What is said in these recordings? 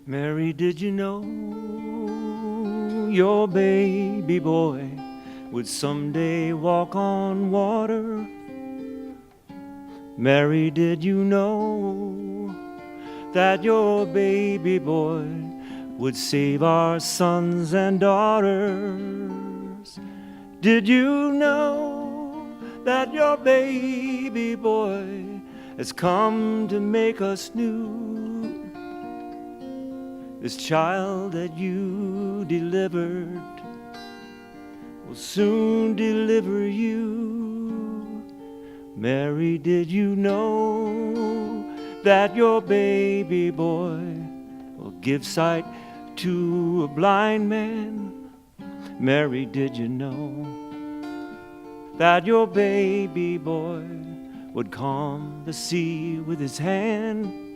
Mary, did you know your baby boy would someday walk on water? Mary, did you know that your baby boy would save our sons and daughters? Did you know that your baby boy has come to make us new? This child that you delivered will soon deliver you. Mary, did you know that your baby boy will give sight to a blind man? Mary, did you know that your baby boy would calm the sea with his hand?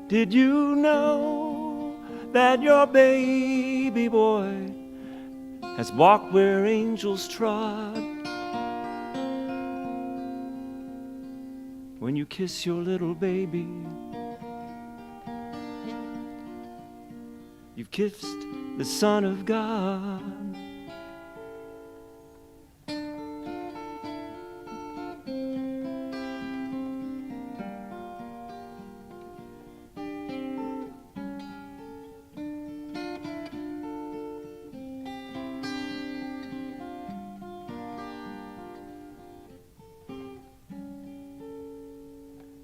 Did you know that your baby boy has walked where angels trod? When you kiss your little baby, you've kissed the Son of God.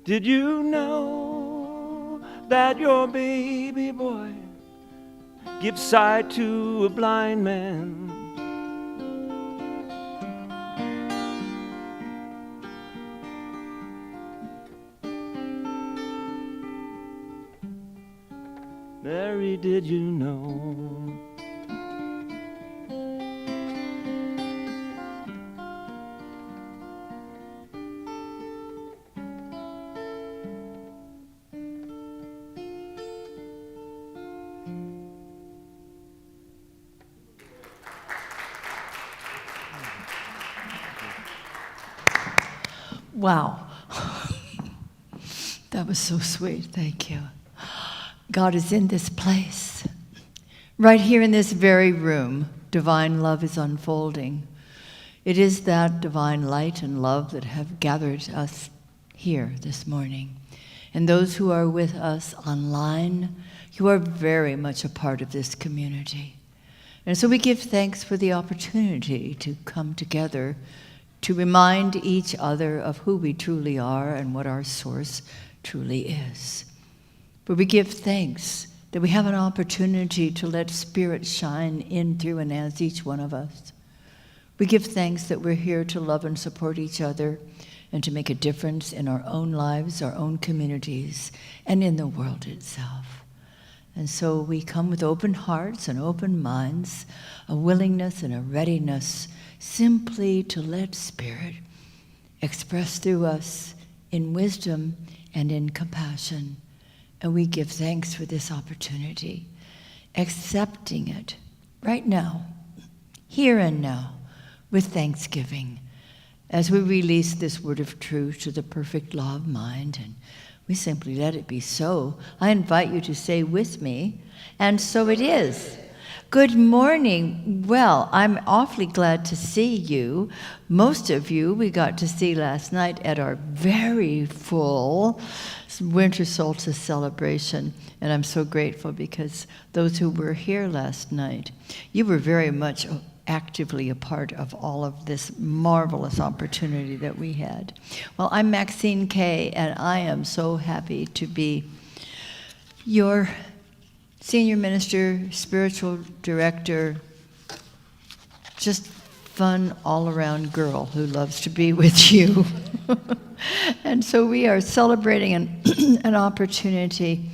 Did you know that your baby boy gives sight to a blind man? Mary, did you know? Wow. That was so sweet. Thank you. God is in this place. Right here in this very room, divine love is unfolding. It is that divine light and love that have gathered us here this morning. And those who are with us online, you are very much a part of this community. And so we give thanks for the opportunity to come together to remind each other of who we truly are and what our source truly is. But we give thanks that we have an opportunity to let Spirit shine in through and as each one of us. We give thanks that we're here to love and support each other and to make a difference in our own lives, our own communities, and in the world itself. And so we come with open hearts and open minds, a willingness and a readiness simply to let Spirit express through us in wisdom and in compassion. And we give thanks for this opportunity, accepting it right now, here and now, with thanksgiving, as we release this word of truth to the perfect law of mind, and we simply let it be so. I invite you to say with me, and so it is. Good morning. Well, I'm awfully glad to see you. Most of you we got to see last night at our very full winter solstice celebration, and I'm so grateful because those who were here last night, you were very much actively a part of all of this marvelous opportunity that we had. Well, I'm Maxine Kaye, and I am so happy to be your senior minister, spiritual director, just fun all-around girl who loves to be with you. And so we are celebrating an opportunity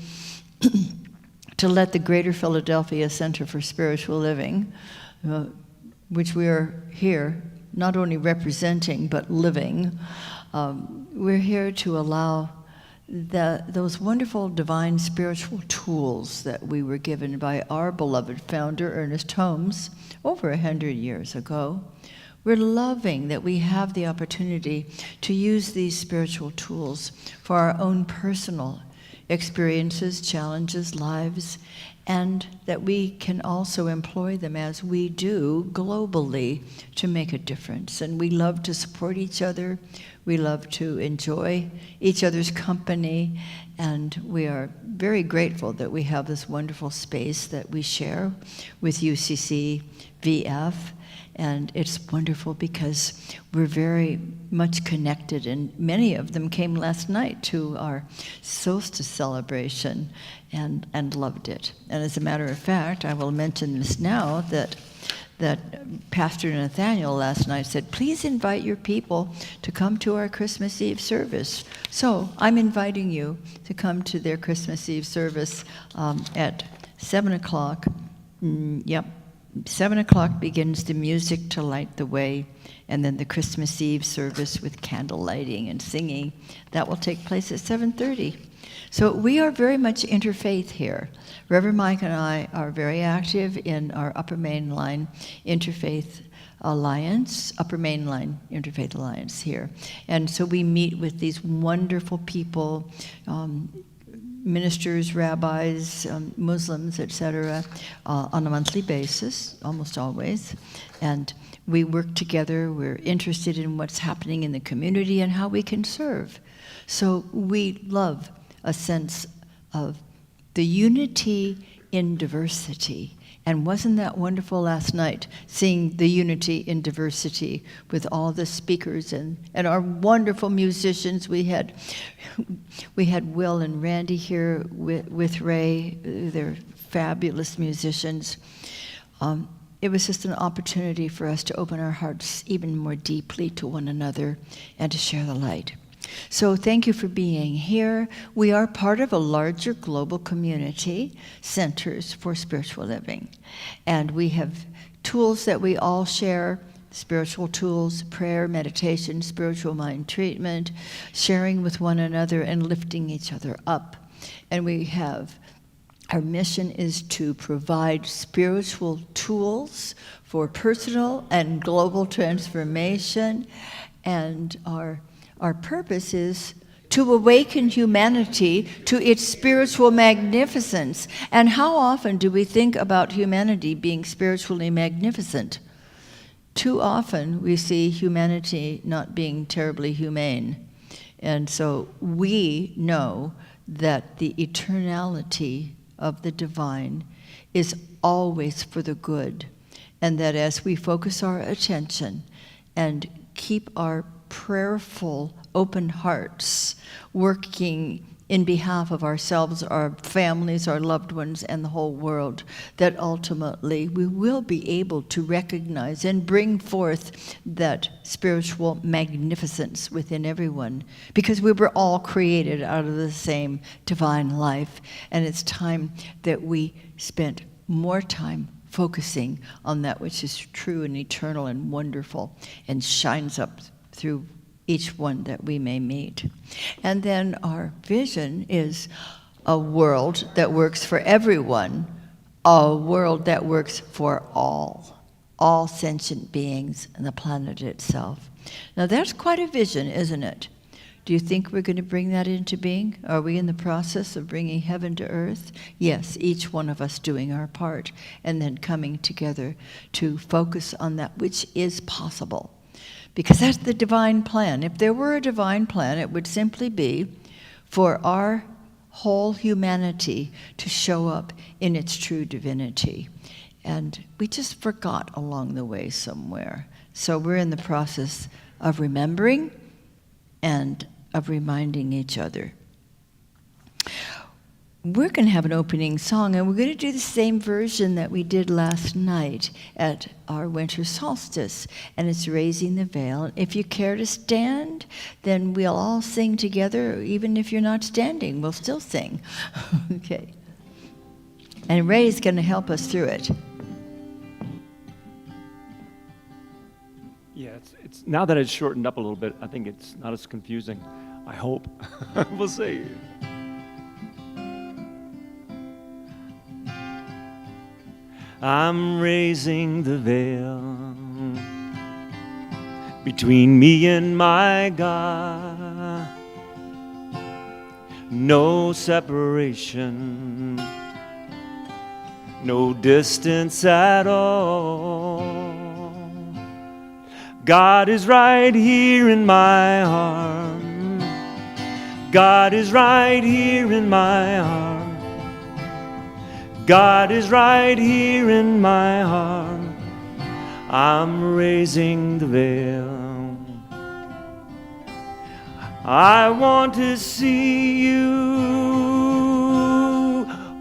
to let the Greater Philadelphia Center for Spiritual Living, which we are here not only representing but living, we're here to allow those wonderful divine spiritual tools that we were given by our beloved founder, Ernest Holmes, over 100 years ago. We're loving that we have the opportunity to use these spiritual tools for our own personal experiences, challenges, lives, and that we can also employ them as we do globally to make a difference. And we love to support each other. We love to enjoy each other's company. And we are very grateful that we have this wonderful space that we share with UCC VF. And it's wonderful because we're very much connected, and many of them came last night to our solstice celebration and loved it. And as a matter of fact, I will mention this now, that Pastor Nathaniel last night said, please invite your people to come to our Christmas Eve service. So I'm inviting you to come to their Christmas Eve service at 7 o'clock. 7 o'clock begins the music to light the way, and then the Christmas Eve service with candle lighting and singing. That will take place at 7:30. So we are very much interfaith here. Reverend Mike and I are very active in our Upper Mainline Interfaith Alliance, Upper Mainline Interfaith Alliance here. And so we meet with these wonderful people, ministers, rabbis, Muslims, etc., on a monthly basis, almost always. And we work together. We're interested in what's happening in the community and how we can serve. So we love a sense of the unity in diversity. And wasn't that wonderful last night, seeing the unity in diversity with all the speakers and our wonderful musicians. We had Will and Randy here with Ray. They're fabulous musicians. It was just an opportunity for us to open our hearts even more deeply to one another and to share the light. So thank you for being here. We are part of a larger global community, Centers for Spiritual Living. And we have tools that we all share, spiritual tools, prayer, meditation, spiritual mind treatment, sharing with one another and lifting each other up. And our mission is to provide spiritual tools for personal and global transformation. And our purpose is to awaken humanity to its spiritual magnificence. And how often do we think about humanity being spiritually magnificent? Too often we see humanity not being terribly humane. And so we know that the eternality of the divine is always for the good. And that as we focus our attention and keep our prayerful, open hearts, working in behalf of ourselves, our families, our loved ones, and the whole world, that ultimately we will be able to recognize and bring forth that spiritual magnificence within everyone, because we were all created out of the same divine life, and it's time that we spent more time focusing on that which is true and eternal and wonderful and shines up through each one that we may meet. And then our vision is a world that works for everyone, a world that works for all sentient beings and the planet itself. Now that's quite a vision, isn't it? Do you think we're going to bring that into being? Are we in the process of bringing heaven to earth? Yes, each one of us doing our part and then coming together to focus on that which is possible. Because that's the divine plan. If there were a divine plan, it would simply be for our whole humanity to show up in its true divinity. And we just forgot along the way somewhere. So we're in the process of remembering and of reminding each other. We're going to have an opening song, and we're going to do the same version that we did last night at our winter solstice, and it's Raising the Veil. If you care to stand, then we'll all sing together. Even if you're not standing, we'll still sing. Okay. And Ray's going to help us through it. Yeah, it's now that it's shortened up a little bit, I think it's not as confusing. I hope. We'll see. I'm raising the veil between me and my God. No separation, no distance at all. God is right here in my heart. God is right here in my heart. God is right here in my heart. I'm raising the veil. I want to see you.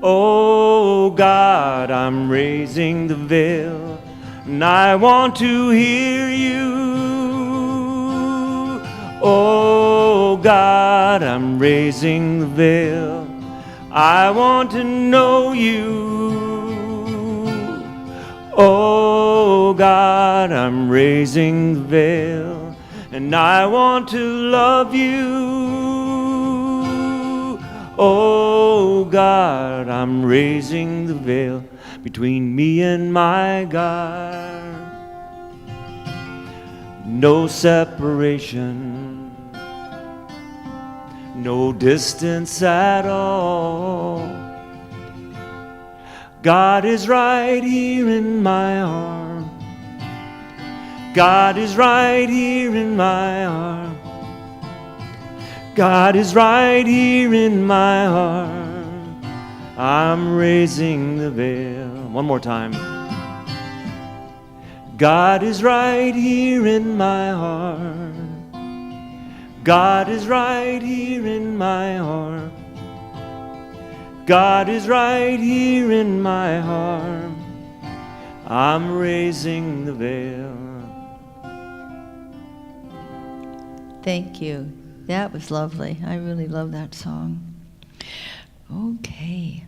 Oh God, I'm raising the veil. And I want to hear you. Oh God, I'm raising the veil. I want to know you. Oh God, I'm raising the veil, and I want to love you. Oh God, I'm raising the veil between me and my God. No separation, no distance at all. God is right here in my heart. God is right here in my heart. God is right here in my heart. I'm raising the veil. One more time. God is right here in my heart. God is right here in my heart. God is right here in my heart. I'm raising the veil. Thank you. That was lovely. I really love that song. Okay.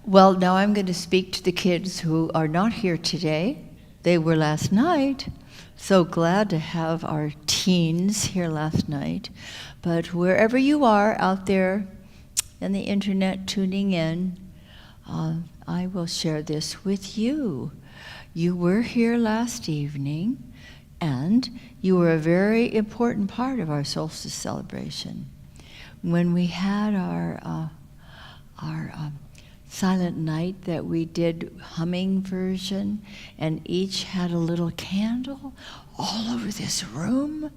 Well, now I'm going to speak to the kids who are not here today. They were last night. So glad to have our teens here last night. But wherever you are out there and the internet tuning in, I will share this with you. You were here last evening, and you were a very important part of our solstice celebration. When we had our silent night that we did humming version, and each had a little candle all over this room,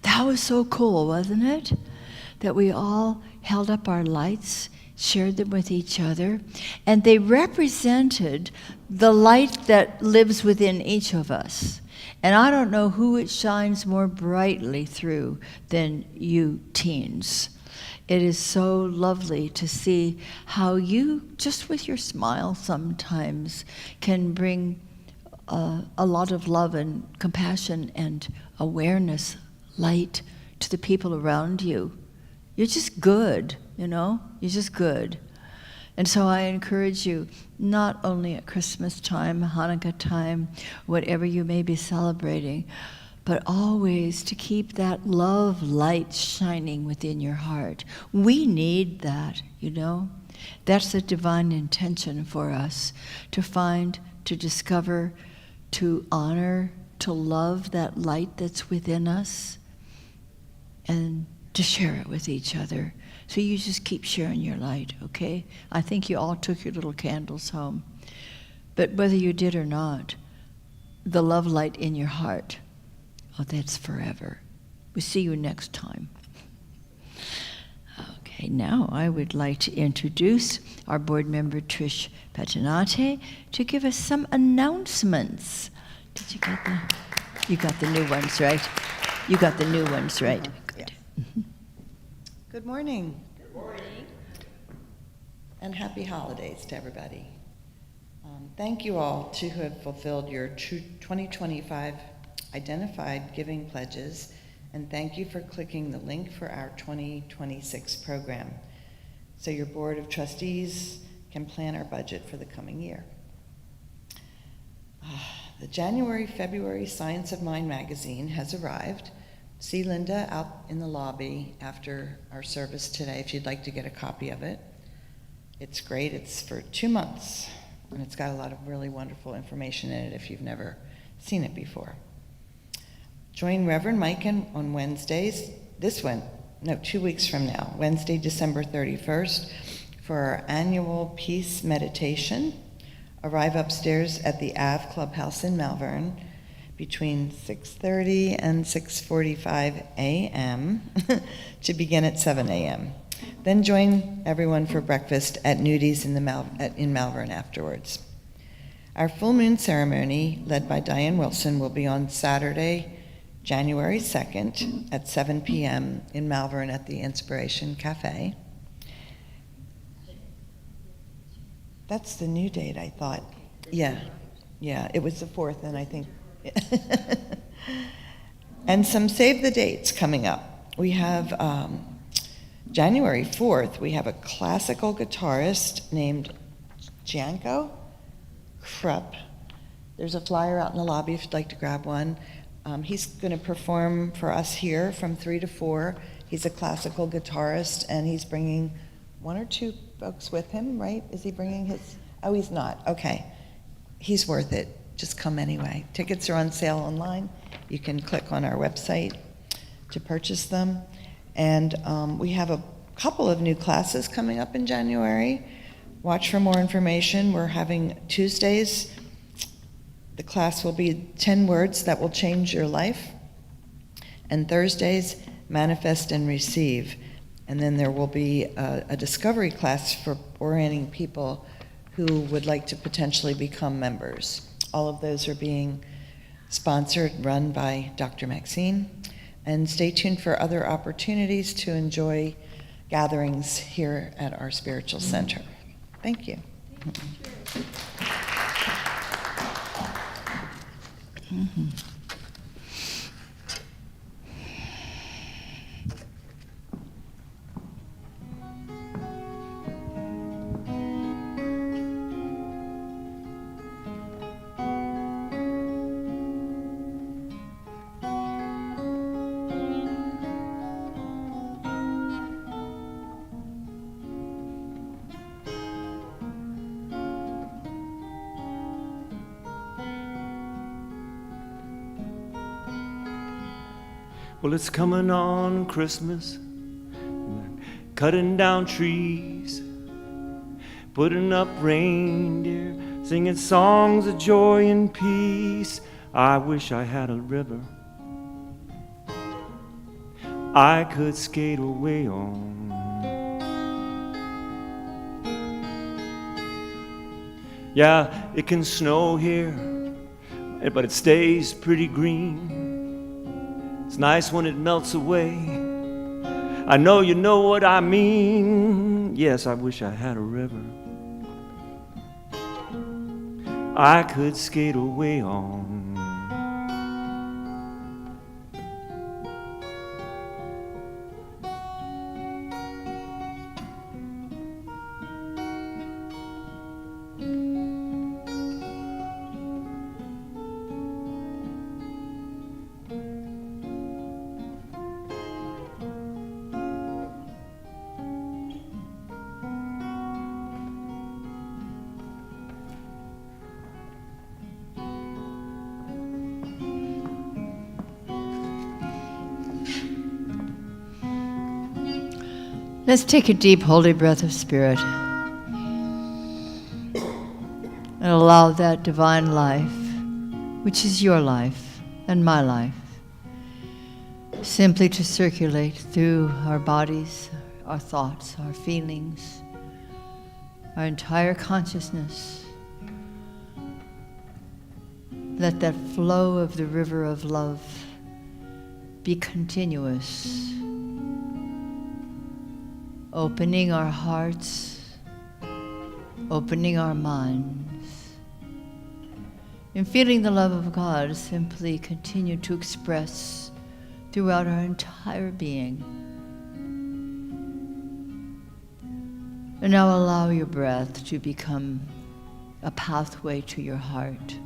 that was so cool, wasn't it? That we all held up our lights, shared them with each other, and they represented the light that lives within each of us. And I don't know who it shines more brightly through than you teens. It is so lovely to see how you, just with your smile sometimes, can bring a lot of love and compassion and awareness, light to the people around you. You're just good, you know? You're just good. And so I encourage you, not only at Christmas time, Hanukkah time, whatever you may be celebrating, but always to keep that love light shining within your heart. We need that, you know? That's a divine intention for us, to find, to discover, to honor, to love that light that's within us, and to share it with each other. So you just keep sharing your light, okay? I think you all took your little candles home. But whether you did or not, the love light in your heart, oh, that's forever. We'll see you next time. Okay, now I would like to introduce our board member, Trish Patinate, to give us some announcements. Did you get the? You got the new ones, right? You got the new ones, right? Good. Yes. Good morning. Good morning. And happy holidays to everybody. Thank you all who have fulfilled your 2025 identified giving pledges, and thank you for clicking the link for our 2026 program, so your Board of Trustees can plan our budget for the coming year. The January-February Science of Mind magazine has arrived. See Linda out in the lobby after our service today if you'd like to get a copy of it. It's great. It's for 2 months. And it's got a lot of really wonderful information in it if you've never seen it before. Join Reverend Mike on Wednesdays, 2 weeks from now, Wednesday, December 31st, for our annual peace meditation. Arrive upstairs at the Ave Clubhouse in Malvern between 6:30 and 6:45 a.m. to begin at 7 a.m. Then join everyone for breakfast at Nudi's in Malvern afterwards. Our full moon ceremony, led by Diane Wilson, will be on Saturday, January 2nd at 7 p.m. in Malvern at the Inspiration Cafe. That's the new date, I thought. Yeah, it was the 4th, and I think. And some save the dates coming up. We have January 4th, we have a classical guitarist named Janko Krupp. There's a flyer out in the lobby if you'd like to grab one. He's going to perform for us here from 3 to 4. He's a classical guitarist, and he's bringing 1 or 2 folks with him, right? Is he bringing his? Oh, he's not. Okay. He's worth it. Just come anyway. Tickets are on sale online. You can click on our website to purchase them. And we have a couple of new classes coming up in January. Watch for more information. We're having Tuesdays. The class will be 10 words that will change your life. And Thursdays, manifest and receive. And then there will be a discovery class for orienting people who would like to potentially become members. All of those are being sponsored, run by Dr. Maxine. And stay tuned for other opportunities to enjoy gatherings here at our spiritual center. Thank you. Mm-hmm. Well, it's coming on Christmas, cutting down trees, putting up reindeer, singing songs of joy and peace. I wish I had a river I could skate away on. Yeah, it can snow here, but it stays pretty green. It's nice when it melts away. I know you know what I mean. Yes, I wish I had a river I could skate away on. Let's take a deep, holy breath of spirit and allow that divine life, which is your life and my life, simply to circulate through our bodies, our thoughts, our feelings, our entire consciousness. Let that flow of the river of love be continuous, opening our hearts, opening our minds, and feeling the love of God simply continue to express throughout our entire being. And now allow your breath to become a pathway to your heart.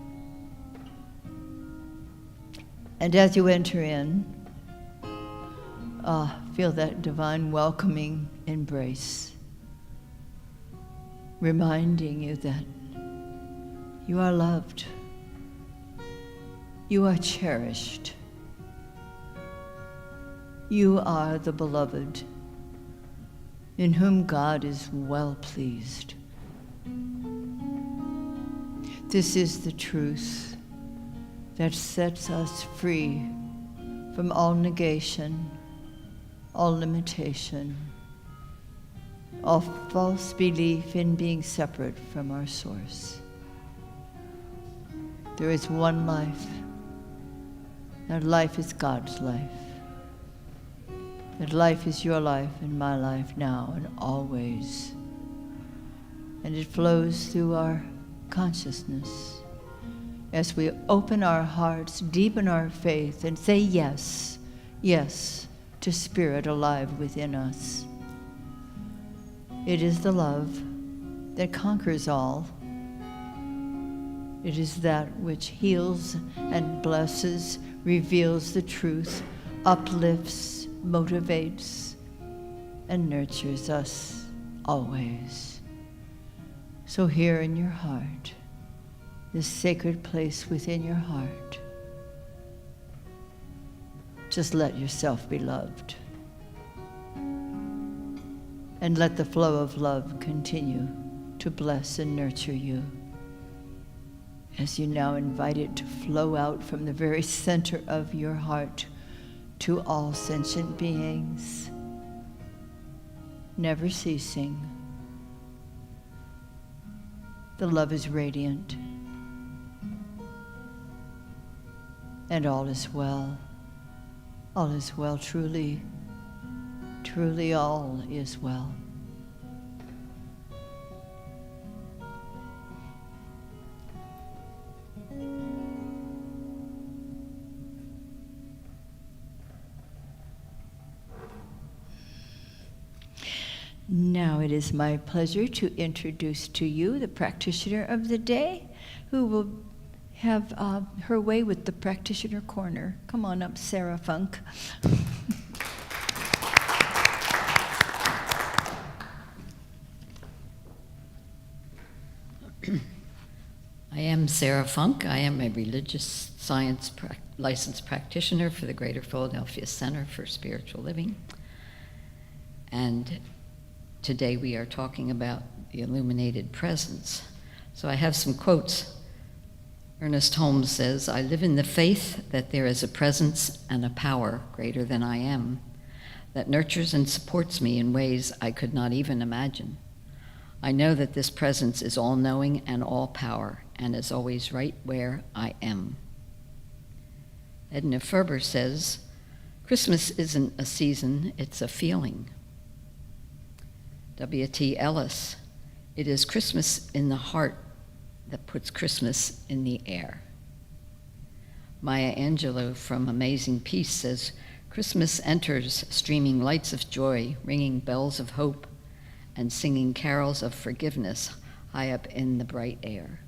And as you enter in, feel that divine welcoming embrace, reminding you that You are loved. You are cherished. You are the beloved, in whom God is well pleased. This is the truth that sets us free from all negation, all limitation, all false belief in being separate from our source. There is one life. That life is God's life. That life is your life and my life now and always. And it flows through our consciousness as we open our hearts, deepen our faith, and say yes, yes to Spirit alive within us. It is the love that conquers all. It is that which heals and blesses, reveals the truth, uplifts, motivates, and nurtures us always. So here in your heart, this sacred place within your heart, just let yourself be loved. And let the flow of love continue to bless and nurture you as you now invite it to flow out from the very center of your heart to all sentient beings, never ceasing. The love is radiant, and all is well. All is well, truly, truly all is well. Now it is my pleasure to introduce to you the practitioner of the day, who will have her way with the practitioner corner. Come on up, Sarah Funk. I am Sarah Funk. I am a religious science licensed practitioner for the Greater Philadelphia Center for Spiritual Living. And today we are talking about the illuminated presence. So I have some quotes. Ernest Holmes says, "I live in the faith that there is a presence and a power greater than I am, that nurtures and supports me in ways I could not even imagine. I know that this presence is all-knowing and all-power, and is always right where I am." Edna Ferber says, "Christmas isn't a season, it's a feeling." W.T. Ellis, "It is Christmas in the heart that puts Christmas in the air." Maya Angelou from Amazing Peace says, "Christmas enters streaming lights of joy, ringing bells of hope, and singing carols of forgiveness high up in the bright air."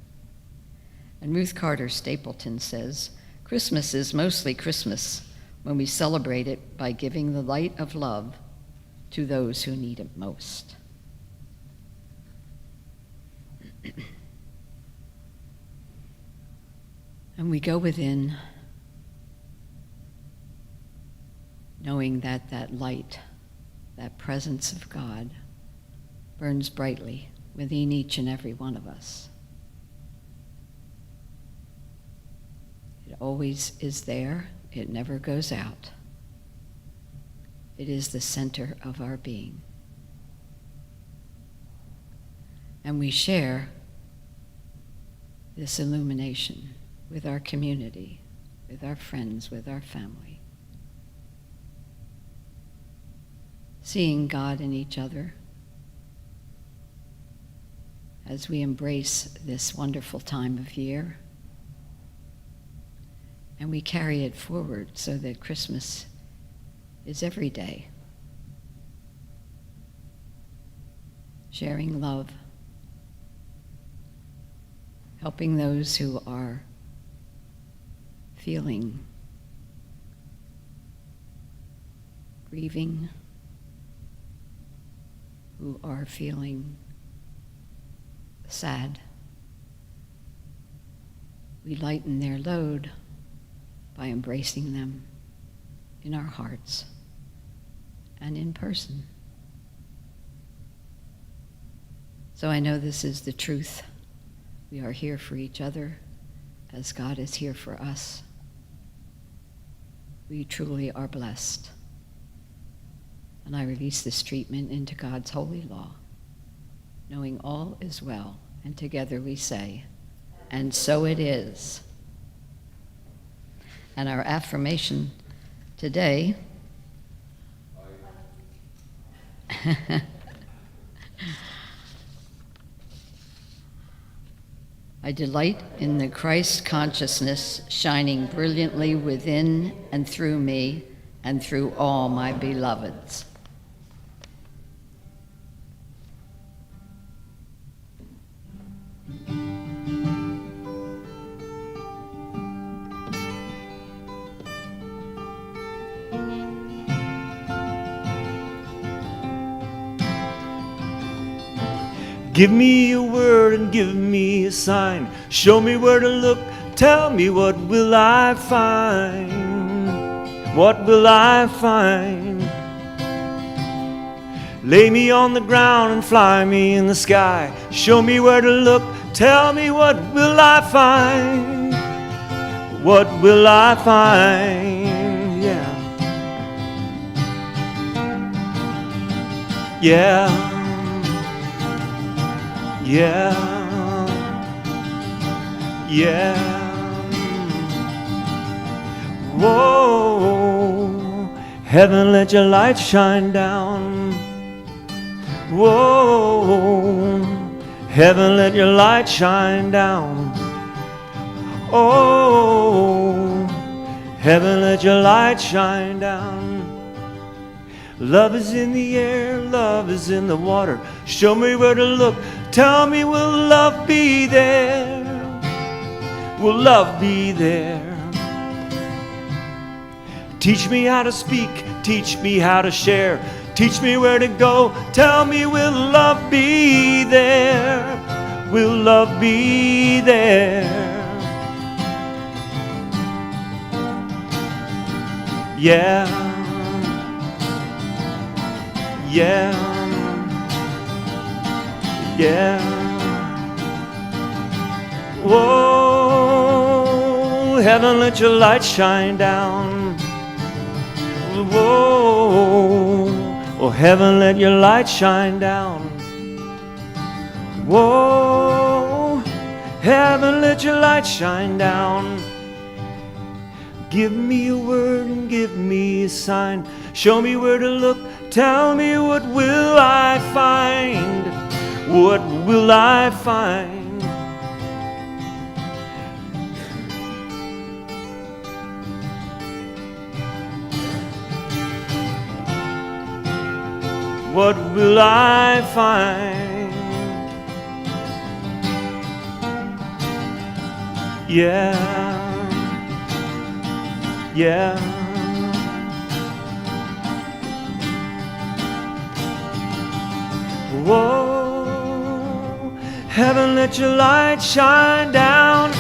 And Ruth Carter Stapleton says, "Christmas is mostly Christmas when we celebrate it by giving the light of love to those who need it most." And we go within, knowing that that light, that presence of God, burns brightly within each and every one of us. It always is there. It never goes out. It is the center of our being. And we share this illumination with our community, with our friends, with our family. Seeing God in each other as we embrace this wonderful time of year, and we carry it forward so that Christmas is every day. Sharing love, helping those who are feeling grieving, who are feeling sad, we lighten their load by embracing them in our hearts and in person. So I know this is the truth. We are here for each other as God is here for us. We truly are blessed. And I release this treatment into God's holy law, knowing all is well. And together we say, and so it is. And our affirmation today I delight in the Christ consciousness shining brilliantly within and through me and through all my beloveds. Give me a word and give me a sign. Show me where to look. Tell me, what will I find? What will I find? Lay me on the ground and fly me in the sky. Show me where to look. Tell me, what will I find? What will I find? Yeah. Yeah. Yeah, yeah. Whoa, heaven, let your light shine down. Whoa, heaven, let your light shine down. Oh, heaven, let your light shine down. Love is in the air, love is in the water. Show me where to look. Tell me, will love be there? Will love be there? Teach me how to speak, teach me how to share. Teach me where to go. Tell me, will love be there? Will love be there? Yeah. Yeah, yeah. Whoa, heaven, let your light shine down. Whoa, oh heaven, let your light shine down. Whoa, heaven, let your light shine down. Give me a word and give me a sign. Show me where to look. Tell me, what will I find? What will I find? What will I find? Yeah, yeah. Whoa, heaven, let your light shine down.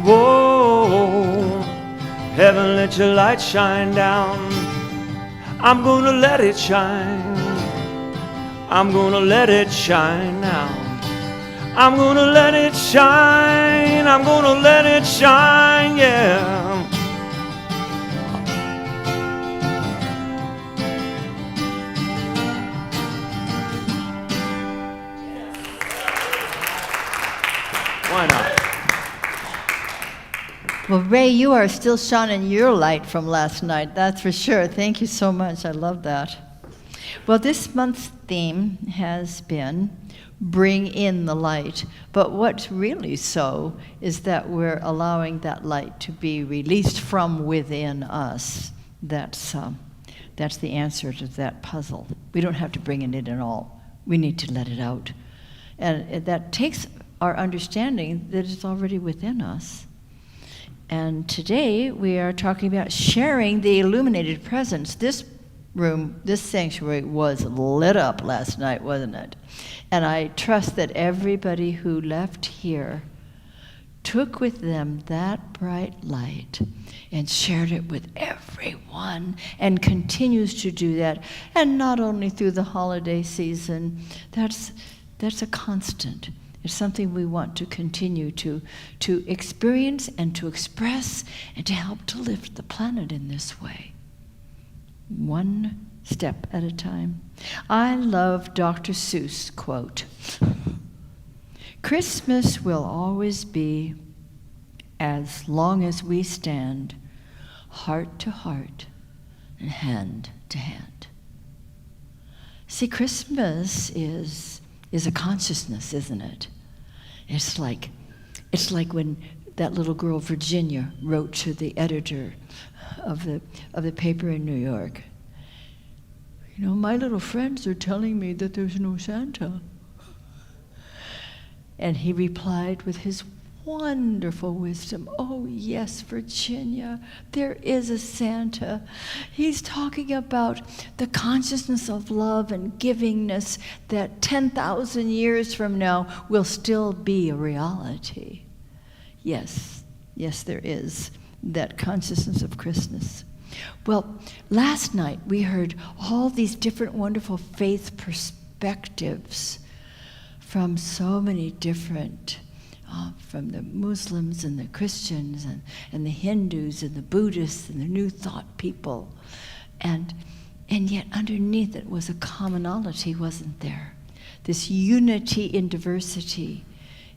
Whoa, heaven, let your light shine down. I'm gonna let it shine. I'm gonna let it shine now. I'm gonna let it shine. I'm gonna let it shine, yeah. Why not? Well, Ray, you are still shining your light from last night, that's for sure. Thank you so much. I love that. Well, this month's theme has been bring in the light. But what's really so is that we're allowing that light to be released from within us. That's the answer to that puzzle. We don't have to bring it in at all. We need to let it out. And that takes our understanding that it's already within us. And today we are talking about sharing the illuminated presence. This room, this sanctuary was lit up last night, wasn't it? And I trust that everybody who left here took with them that bright light and shared it with everyone, and continues to do that. And not only through the holiday season, that's a constant. It's something we want to continue to experience and to express and to help to lift the planet in this way. One step at a time. I love Dr. Seuss' quote. Christmas will always be as long as we stand, heart to heart and hand to hand. See, Christmas is a consciousness, isn't it? It's like when that little girl Virginia wrote to the editor of the paper in New York. You know, my little friends are telling me that there's no Santa. And he replied with his wonderful wisdom, oh yes, Virginia, there is a Santa. He's talking about the consciousness of love and givingness that 10,000 years from now will still be a reality. Yes, there is that consciousness of Christmas. Well, last night we heard all these different wonderful faith perspectives from so many different, from the Muslims and the Christians and the Hindus and the Buddhists and the New Thought people. And yet underneath it was a commonality, wasn't there? This unity in diversity.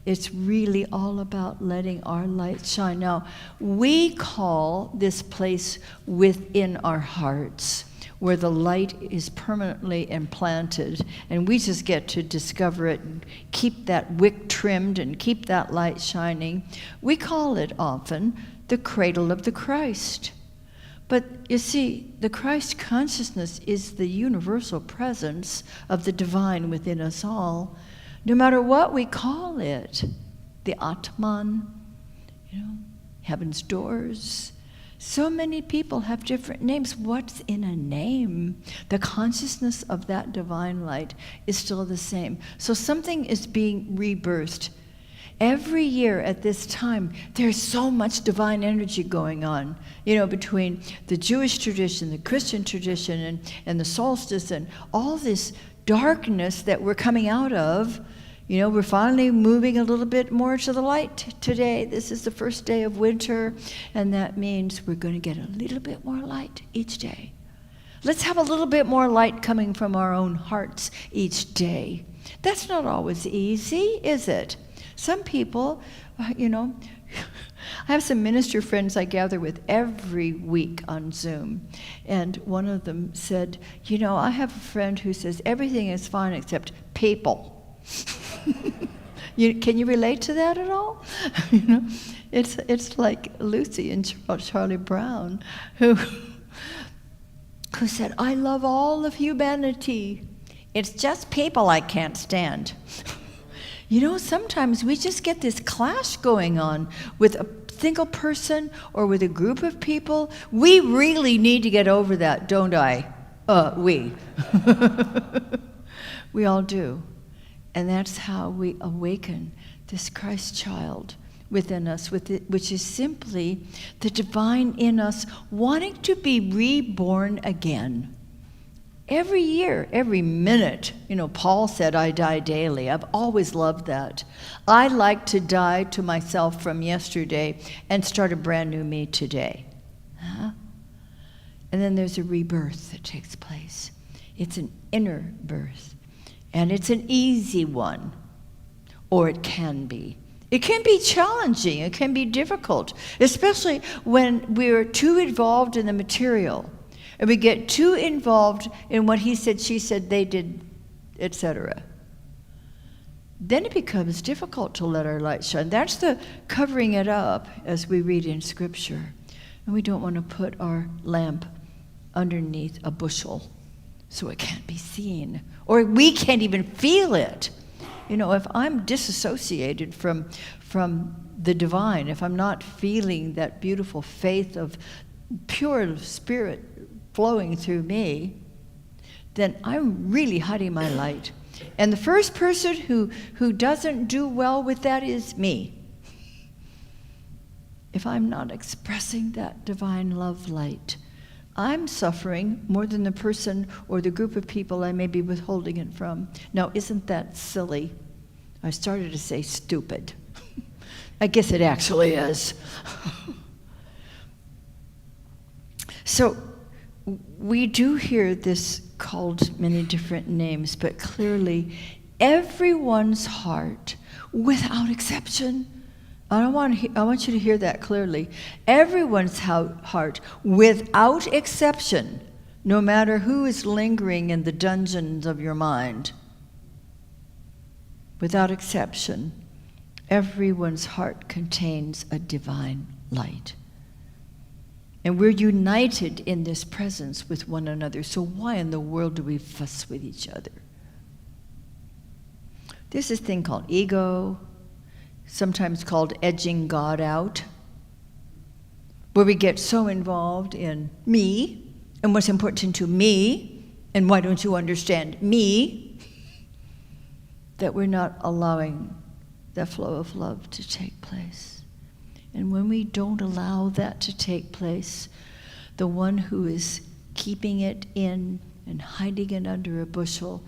It's really all about letting our light shine. Now, we call this place within our hearts, where the light is permanently implanted, and we just get to discover it and keep that wick trimmed and keep that light shining. We call it often the cradle of the Christ. But you see, the Christ consciousness is the universal presence of the divine within us all, no matter what we call it. The Atman, heaven's doors. So many people have different names. What's in a name? The consciousness of that divine light is still the same. So something is being rebirthed. Every year at this time, there's so much divine energy going on, between the Jewish tradition, the Christian tradition, and the solstice, and all this darkness that we're coming out of. We're finally moving a little bit more to the light today. This is the first day of winter, and that means we're going to get a little bit more light each day. Let's have a little bit more light coming from our own hearts each day. That's not always easy, is it? Some people, I have some minister friends I gather with every week on Zoom, and one of them said, I have a friend who says everything is fine except people. Can you relate to that at all? It's like Lucy and Charlie Brown, who said, I love all of humanity. It's just people I can't stand. Sometimes we just get this clash going on with a single person or with a group of people. We really need to get over that, don't I? We. We all do. And that's how we awaken this Christ child within us, which is simply the divine in us wanting to be reborn again. Every year, every minute, Paul said, I die daily. I've always loved that. I like to die to myself from yesterday and start a brand new me today. And then there's a rebirth that takes place. It's an inner birth. And it's an easy one, or it can be. It can be challenging, it can be difficult, especially when we're too involved in the material, and we get too involved in what he said, she said, they did, etc. Then it becomes difficult to let our light shine. That's the covering it up, as we read in Scripture. And we don't want to put our lamp underneath a bushel so it can't be seen, or we can't even feel it. If I'm disassociated from the divine, if I'm not feeling that beautiful faith of pure spirit flowing through me, then I'm really hiding my light. And the first person who doesn't do well with that is me. if I'm not expressing that divine love light, I'm suffering more than the person or the group of people I may be withholding it from. Now, isn't that silly? I started to say stupid. I guess it actually is. So, we do hear this called many different names, but clearly everyone's heart, without exception, I want you to hear that clearly. Everyone's heart, without exception, no matter who is lingering in the dungeons of your mind, without exception, everyone's heart contains a divine light. And we're united in this presence with one another. So why in the world do we fuss with each other? There's this thing called ego, sometimes called edging God out, where we get so involved in me and what's important to me and why don't you understand me, that we're not allowing the flow of love to take place. And when we don't allow that to take place, the one who is keeping it in and hiding it under a bushel,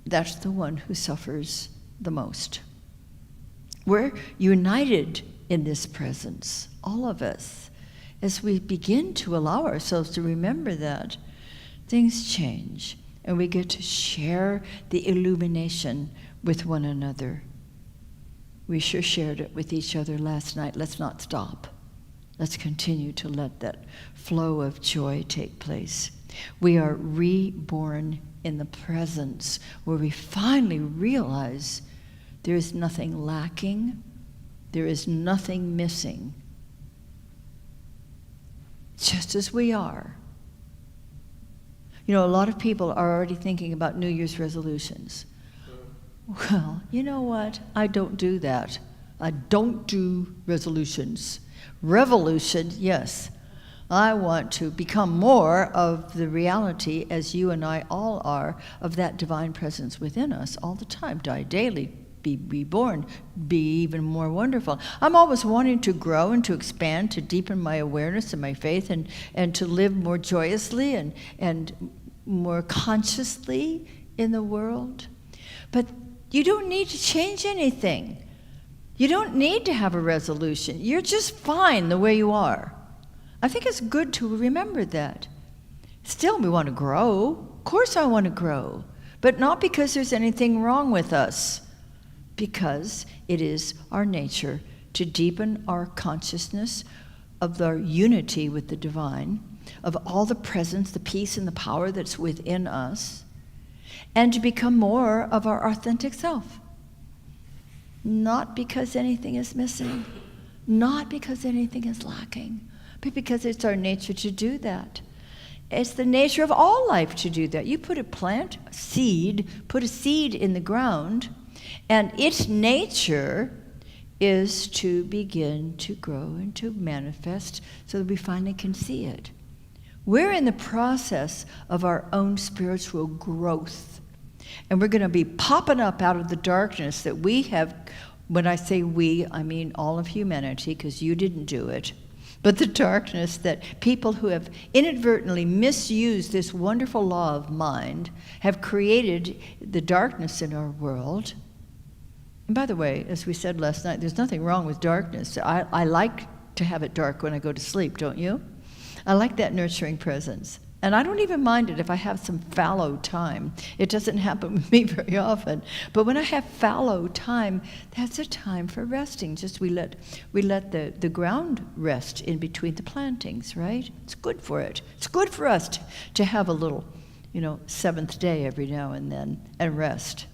that's the one who suffers the most. We're united in this presence, all of us. As we begin to allow ourselves to remember that, things change, and we get to share the illumination with one another. We sure shared it with each other last night. Let's not stop. Let's continue to let that flow of joy take place. We are reborn in the presence where we finally realize there is nothing lacking, there is nothing missing. Just as we are. You know, a lot of people are already thinking about New Year's resolutions. Well, you know what? I don't do that. I don't do resolutions. Revolution, yes. I want to become more of the reality, as you and I all are, of that divine presence within us all the time. Die daily, be reborn, be even more wonderful. I'm always wanting to grow and to expand, to deepen my awareness and my faith, and to live more joyously and more consciously in the world. But you don't need to change anything. You don't need to have a resolution. You're just fine the way you are. I think it's good to remember that. Still, we want to grow. Of course I want to grow. But not because there's anything wrong with us. Because it is our nature to deepen our consciousness of our unity with the divine, of all the presence, the peace, and the power that's within us, and to become more of our authentic self. Not because anything is missing, not because anything is lacking, but because it's our nature to do that. It's the nature of all life to do that. You put a seed in the ground, and its nature is to begin to grow and to manifest so that we finally can see it. We're in the process of our own spiritual growth. And we're going to be popping up out of the darkness that we have. When I say we, I mean all of humanity, because you didn't do it. But the darkness that people who have inadvertently misused this wonderful law of mind have created the darkness in our world. And by the way, as we said last night, there's nothing wrong with darkness. I like to have it dark when I go to sleep, don't you? I like that nurturing presence. And I don't even mind it if I have some fallow time. It doesn't happen with me very often. But when I have fallow time, that's a time for resting. Just we let the ground rest in between the plantings, right? It's good for it. It's good for us to have a little, seventh day every now and then and rest.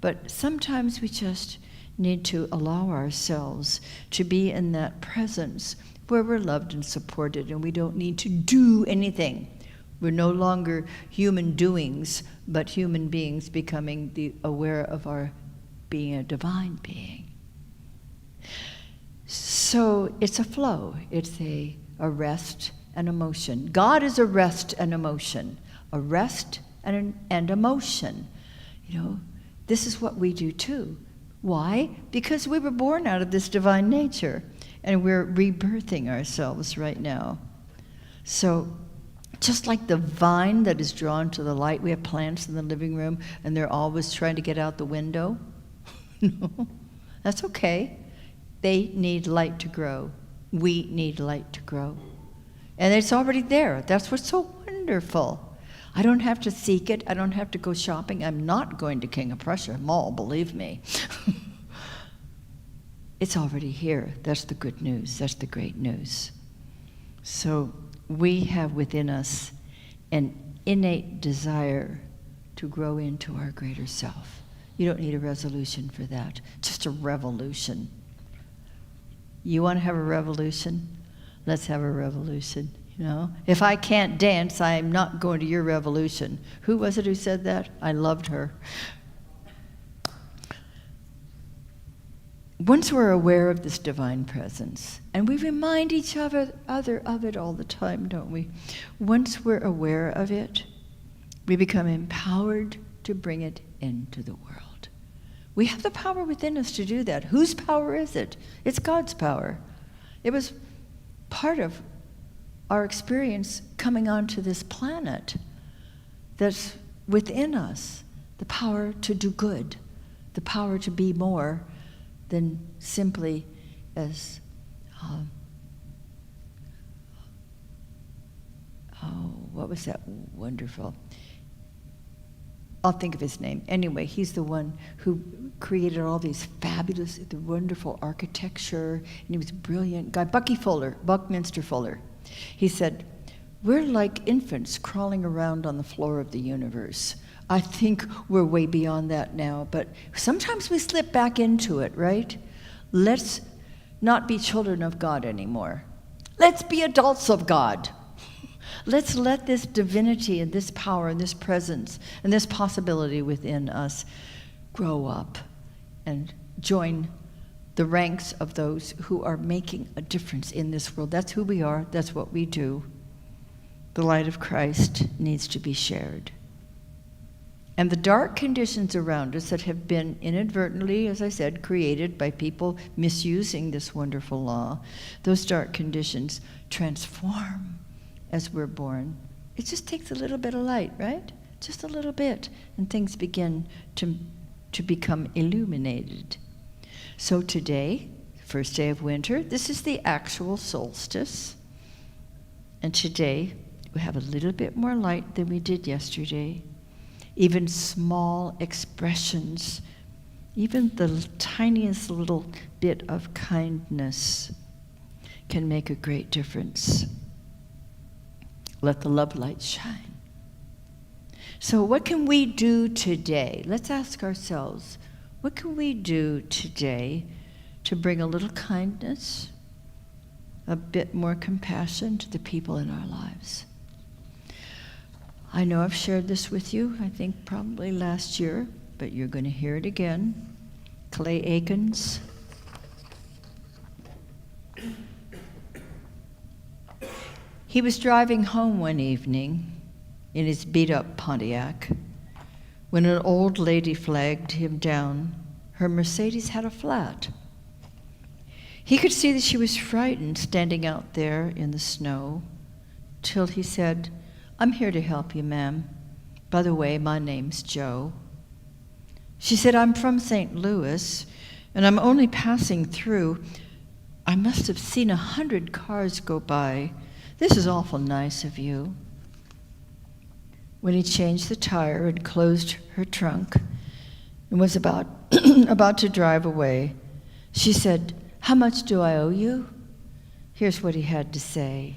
But sometimes we just need to allow ourselves to be in that presence where we're loved and supported and we don't need to do anything. We're no longer human doings, but human beings becoming aware of our being a divine being. So it's a flow. It's a rest and emotion. God is a rest and emotion. A rest and emotion. This is what we do too. Why? Because we were born out of this divine nature. And we're rebirthing ourselves right now. So just like the vine that is drawn to the light, we have plants in the living room and they're always trying to get out the window. No, that's okay. They need light to grow. We need light to grow. And it's already there. That's what's so wonderful. I don't have to seek it. I don't have to go shopping. I'm not going to King of Prussia Mall, believe me. It's already here. That's the good news. That's the great news. So we have within us an innate desire to grow into our greater self. You don't need a resolution for that, just a revolution. You want to have a revolution? Let's have a revolution, you know? If I can't dance, I'm not going to your revolution. Who was it who said that? I loved her. Once we're aware of this divine presence, and we remind each other of it all the time, don't we? Once we're aware of it, we become empowered to bring it into the world. We have the power within us to do that. Whose power is it? It's God's power. It was part of our experience coming onto this planet that's within us, the power to do good, the power to be more than simply as, what was that wonderful? I'll think of his name. Anyway, he's the one who created all these fabulous, the wonderful architecture, and he was a brilliant guy. Buckminster Fuller. He said, we're like infants crawling around on the floor of the universe. I think we're way beyond that now, but sometimes we slip back into it, right? Let's not be children of God anymore. Let's be adults of God. Let's let this divinity and this power and this presence and this possibility within us grow up and join the ranks of those who are making a difference in this world. That's who we are. That's what we do. The light of Christ needs to be shared. And the dark conditions around us that have been inadvertently, as I said, created by people misusing this wonderful law, those dark conditions transform as we're born. It just takes a little bit of light, right? Just a little bit, and things begin to become illuminated. So today, first day of winter, this is the actual solstice. And today, we have a little bit more light than we did yesterday. Even small expressions, even the tiniest little bit of kindness can make a great difference. Let the love light shine. So what can we do today? Let's ask ourselves, what can we do today to bring a little kindness, a bit more compassion to the people in our lives? I know I've shared this with you, I think probably last year, but you're going to hear it again. Clay Aikens. He was driving home one evening in his beat-up Pontiac when an old lady flagged him down. Her Mercedes had a flat. He could see that she was frightened standing out there in the snow, till he said, "I'm here to help you, ma'am. By the way, my name's Joe." She said, "I'm from St. Louis, and I'm only passing through. I must have seen 100 cars go by. This is awful nice of you." When he changed the tire and closed her trunk and was about to drive away, she said, "How much do I owe you?" Here's what he had to say.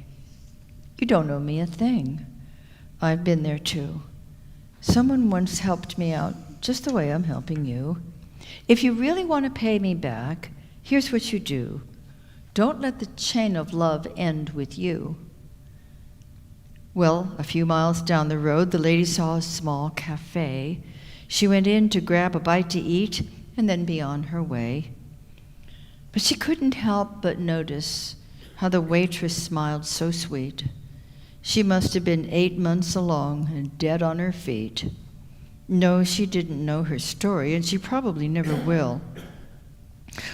"You don't owe me a thing. I've been there too. Someone once helped me out just the way I'm helping you. If you really want to pay me back, here's what you do. Don't let the chain of love end with you." Well, a few miles down the road, the lady saw a small cafe. She went in to grab a bite to eat and then be on her way. But she couldn't help but notice how the waitress smiled so sweet. She must have been 8 months along and dead on her feet. No, she didn't know her story, and she probably never will.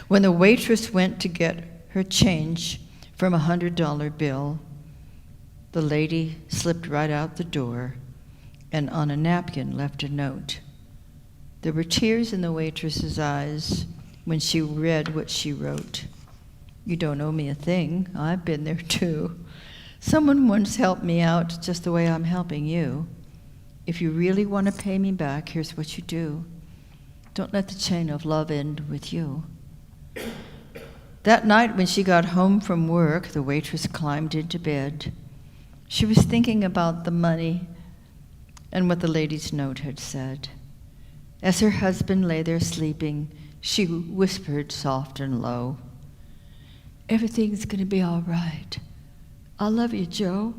When the waitress went to get her change from a $100 bill. The lady slipped right out the door and on a napkin left a note. There were tears in the waitress's eyes when she read what she wrote. You don't owe me a thing. I've been there too. Someone once helped me out just the way I'm helping you. If you really want to pay me back, here's what you do. Don't let the chain of love end with you. That night when she got home from work, the waitress climbed into bed. She was thinking about the money and what the lady's note had said. As her husband lay there sleeping, she whispered soft and low, everything's going to be all right. I love you, Joe.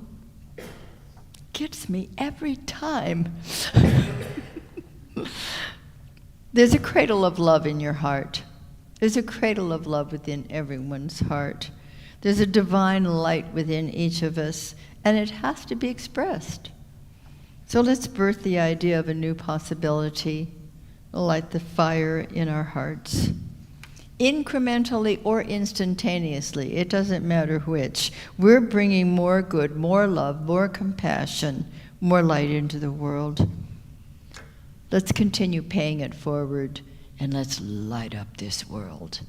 Gets me every time. There's a cradle of love in your heart. There's a cradle of love within everyone's heart. There's a divine light within each of us, and it has to be expressed. So let's birth the idea of a new possibility, light the fire in our hearts. Incrementally or instantaneously, it doesn't matter which. We're bringing more good, more love, more compassion, more light into the world. Let's continue paying it forward, and let's light up this world.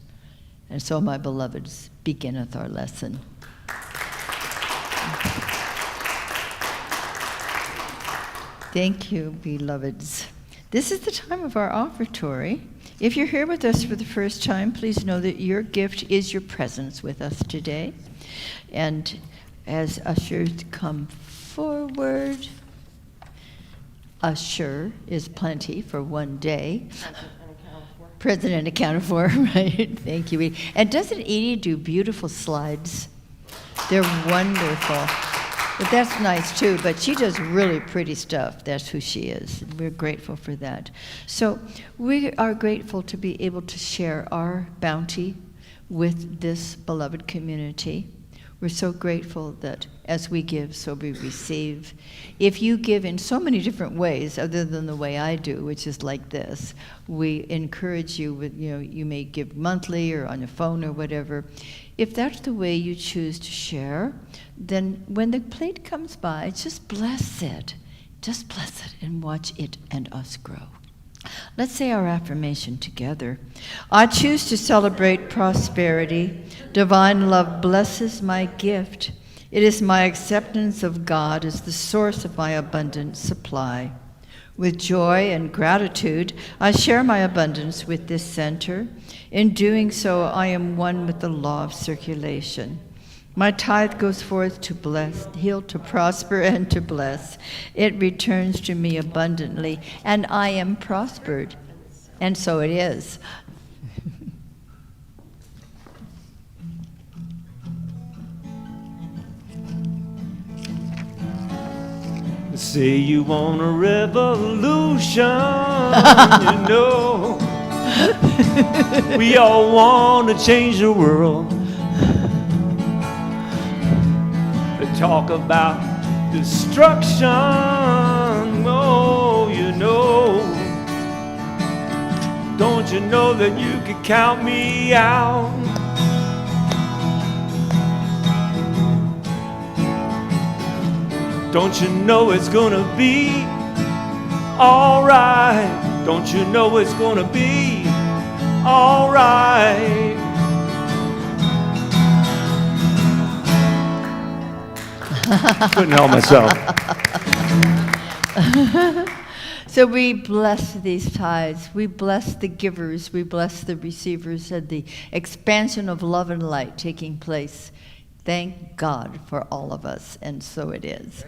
And so, my beloveds, beginneth our lesson. Thank you, beloveds. This is the time of our offertory. If you're here with us for the first time, please know that your gift is your presence with us today. And as ushers come forward, usher is plenty for one day. President accounted for, right? Thank you, Edie. And doesn't Edie do beautiful slides? They're wonderful. But that's nice too, but she does really pretty stuff. That's who she is. We're grateful for that. So we are grateful to be able to share our bounty with this beloved community. We're so grateful that as we give, so we receive. If you give in so many different ways, other than the way I do, which is like this, we encourage you with, you may give monthly or on your phone or whatever. If that's the way you choose to share, then when the plate comes by, just bless it. Just bless it and watch it and us grow. Let's say our affirmation together. I choose to celebrate prosperity. Divine love blesses my gift. It is my acceptance of God as the source of my abundant supply. With joy and gratitude, I share my abundance with this center. In doing so, I am one with the law of circulation. My tithe goes forth to bless, heal, to prosper, and to bless. It returns to me abundantly, and I am prospered. And so it is. Say you want a revolution, you know. We all want to change the world. They talk about destruction, oh, you know. Don't you know that you could count me out? Don't you know it's gonna be alright? Don't you know it's gonna be alright? Couldn't help myself. So we bless these tithes. We bless the givers. We bless the receivers, and the expansion of love and light taking place. Thank God for all of us, and so it is.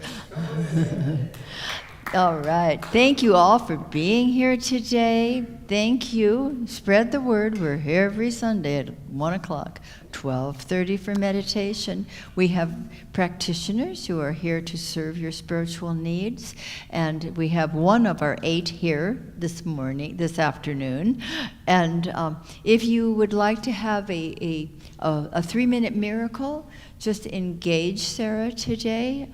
All right. Thank you all for being here today. Thank you. Spread the word. We're here every Sunday at 1 o'clock, 12:30 for meditation. We have practitioners who are here to serve your spiritual needs, and we have one of our 8 here this afternoon. And if you would like to have a 3-minute miracle, just engage Sarah today.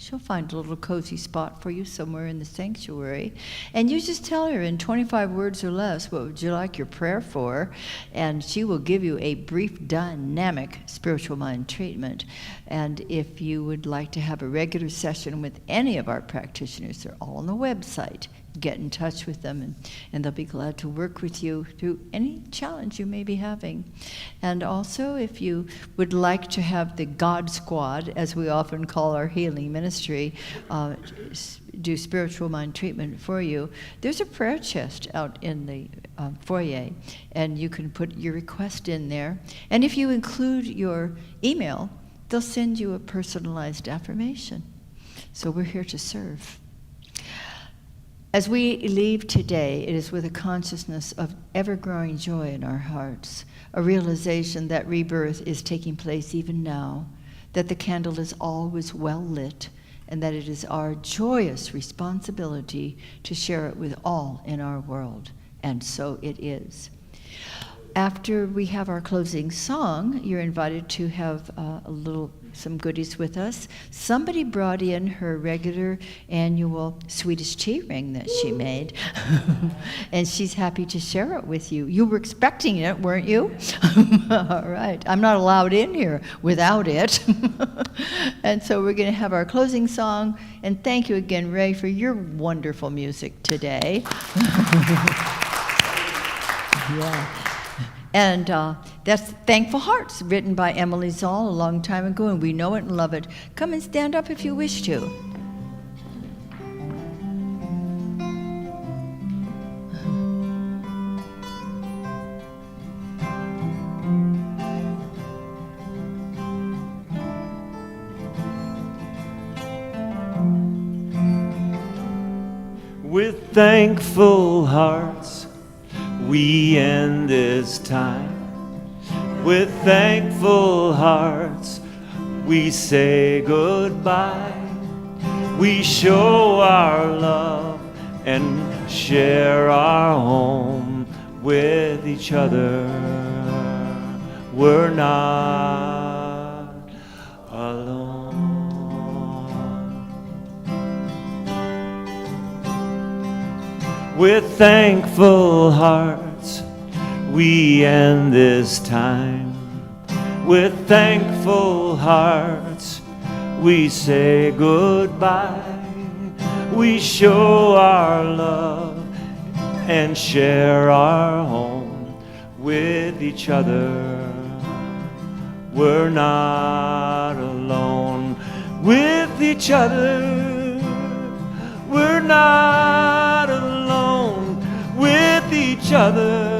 She'll find a little cozy spot for you somewhere in the sanctuary. And you just tell her in 25 words or less, what would you like your prayer for? And she will give you a brief, dynamic spiritual mind treatment. And if you would like to have a regular session with any of our practitioners, they're all on the website. Get in touch with them, and they'll be glad to work with you through any challenge you may be having. And also, if you would like to have the God Squad, as we often call our healing ministry, do spiritual mind treatment for you, there's a prayer chest out in the foyer, and you can put your request in there. And if you include your email, they'll send you a personalized affirmation. So we're here to serve. As we leave today, it is with a consciousness of ever-growing joy in our hearts, a realization that rebirth is taking place even now, that the candle is always well lit, and that it is our joyous responsibility to share it with all in our world. And so it is. After we have our closing song, you're invited to have some goodies with us. Somebody brought in her regular annual Swedish tea ring that she made, and she's happy to share it with you. You were expecting it, weren't you? All right. I'm not allowed in here without it. And so we're going to have our closing song, and thank you again, Ray, for your wonderful music today. Yeah. And that's Thankful Hearts, written by Emily Zoll a long time ago, and we know it and love it. Come and stand up if you wish to. With thankful hearts, we end this time. With thankful hearts, we say goodbye. We show our love and share our home with each other. We're not alone. With thankful hearts, we end this time. With thankful hearts, we say goodbye. We show our love and share our home with each other. We're not alone with each other. We're not alone with each other.